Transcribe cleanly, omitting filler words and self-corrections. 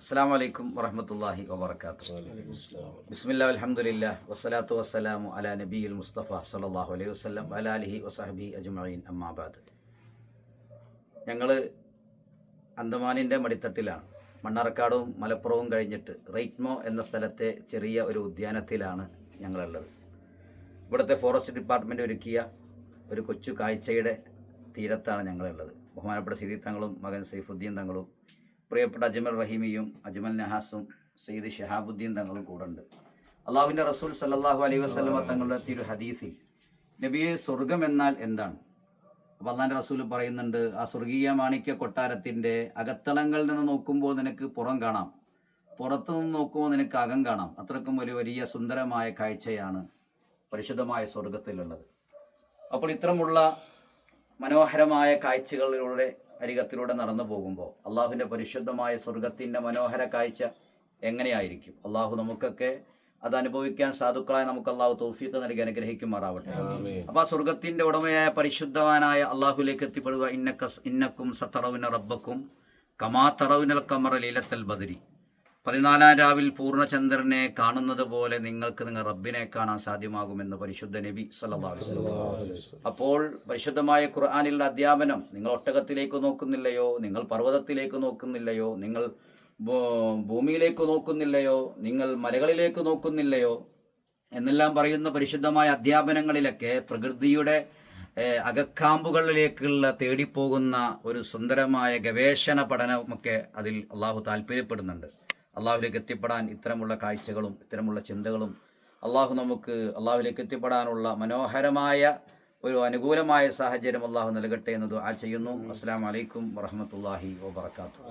അസ്സലാമു അലൈക്കും വറഹ്മത്തുള്ളാഹി വബറകാതുഹു. ബിസ്മില്ലാഹിൽ അൽഹംദുലില്ലാഹ് വസ്സലാത്തു വസ്സലാമു അലാ നബിയിൽ മുസ്തഫ സല്ലല്ലാഹു അലൈഹി വസല്ലം വഅലാ ആലിഹി വസഹ്ബിഹി അജ്മഈൻ അമ്മാ ബഅദ്. ഞങ്ങൾ അന്തമാനിൻ്റെ മടിത്തട്ടിലാണ്. മണ്ണാർക്കാടും മലപ്പുറവും കഴിഞ്ഞിട്ട് റൈറ്റ്മോ എന്ന സ്ഥലത്തെ ചെറിയ ഒരു ഉദ്യാനത്തിലാണ് ഞങ്ങളുള്ളത്. ഇവിടുത്തെ ഫോറസ്റ്റ് ഡിപ്പാർട്ട്മെൻറ്റ് ഒരുക്കിയ ഒരു കൊച്ചു കാഴ്ചയുടെ തീരത്താണ് ഞങ്ങളുള്ളത്. ബഹുമാനപ്പെട്ട സീതി തങ്ങളും മകൻ സൈഫുദ്ദീൻ തങ്ങളും പ്രിയപ്പെട്ട അജ്മൽ റഹീമിയും അജ്മൽ നഹാസും സയ്യിദ് ഷിഹാബുദ്ദീൻ തങ്ങളും കൂടെ ഉണ്ട്. അള്ളാഹുവിൻ്റെ റസൂൽ സല്ലല്ലാഹു അലൈഹി വസല്ലമ തങ്ങളുടെ തിരു ഹദീസിൽ നബിയെ സ്വർഗം എന്നാൽ എന്താണ്? അപ്പോൾ അള്ളാഹിൻ്റെ റസൂൽ പറയുന്നുണ്ട്, ആ സ്വർഗീയ മാണിക്യ കൊട്ടാരത്തിൻ്റെ അകത്തളങ്ങളിൽ നിന്ന് നോക്കുമ്പോൾ നിനക്ക് പുറം കാണാം, പുറത്തു നിന്ന് നോക്കുമ്പോൾ നിനക്ക് അകം കാണാം. അത്രക്കും ഒരു വലിയ സുന്ദരമായ കാഴ്ചയാണ് പരിശുദ്ധമായ സ്വർഗത്തിലുള്ളത്. അപ്പോൾ ഇത്തരമുള്ള മനോഹരമായ കാഴ്ചകളിലൂടെ അരികത്തിലൂടെ നടന്നു പോകുമ്പോൾ അള്ളാഹുവിൻ്റെ പരിശുദ്ധമായ സ്വർഗത്തിൻ്റെ മനോഹര കാഴ്ച എങ്ങനെയായിരിക്കും? അള്ളാഹു നമുക്കൊക്കെ അത് അനുഭവിക്കാൻ സാധുക്കളായ നമുക്ക് അള്ളാഹു തൗഫീഖ് നൽകി അനുഗ്രഹിക്കുമാറാവട്ടെ. അപ്പോൾ ആ സ്വർഗത്തിൻ്റെ ഉടമയായ പരിശുദ്ധവാനായ അള്ളാഹുലേക്ക് എത്തിപ്പെടുക. ഇന്നക്കും സതറൗന റബ്ബക്കും കമാ തറൗനൽ ഖമറ ലൈലത്തുൽ ബദ്രി. 14-ാം രാവിൽ പൂർണ്ണചന്ദ്രനെ കാണുന്നത് പോലെ നിങ്ങൾക്ക് നിങ്ങൾ റബ്ബിനെ കാണാൻ സാധ്യമാകുമെന്ന് പരിശുദ്ധ നബി സല്ലല്ലാഹു അലൈഹി വസല്ലം. അപ്പോൾ പരിശുദ്ധമായ ഖുർആനിലുള്ള അധ്യാപനം, നിങ്ങൾ ഒട്ടകത്തിലേക്ക് നോക്കുന്നില്ലയോ, നിങ്ങൾ പർവ്വതത്തിലേക്ക് നോക്കുന്നില്ലയോ, നിങ്ങൾ ഭൂമിയിലേക്ക് നോക്കുന്നില്ലയോ, നിങ്ങൾ മലകളിലേക്ക് നോക്കുന്നില്ലയോ എന്നെല്ലാം പറയുന്ന പരിശുദ്ധമായ അധ്യാപനങ്ങളിലൊക്കെ പ്രകൃതിയുടെ അകക്കാമ്പുകളിലേക്കുള്ള തേടിപ്പോകുന്ന ഒരു സുന്ദരമായ ഗവേഷണ പഠനമൊക്കെ അതിൽ അള്ളാഹു താല്പര്യപ്പെടുന്നുണ്ട്. അള്ളാഹുലേക്ക് എത്തിപ്പെടാൻ ഇത്തരമുള്ള കാഴ്ചകളും ഇത്തരമുള്ള ചിന്തകളും അള്ളാഹു നമുക്ക് അള്ളാഹുലേക്ക് എത്തിപ്പെടാനുള്ള മനോഹരമായ ഒരു അനുകൂലമായ സാഹചര്യം അള്ളാഹു നൽകട്ടെ എന്ന് ദുആ ചെയ്യുന്നു. അസ്സലാമു അലൈക്കും വറഹ്മത്തുള്ളാഹി വബറകാതുഹു.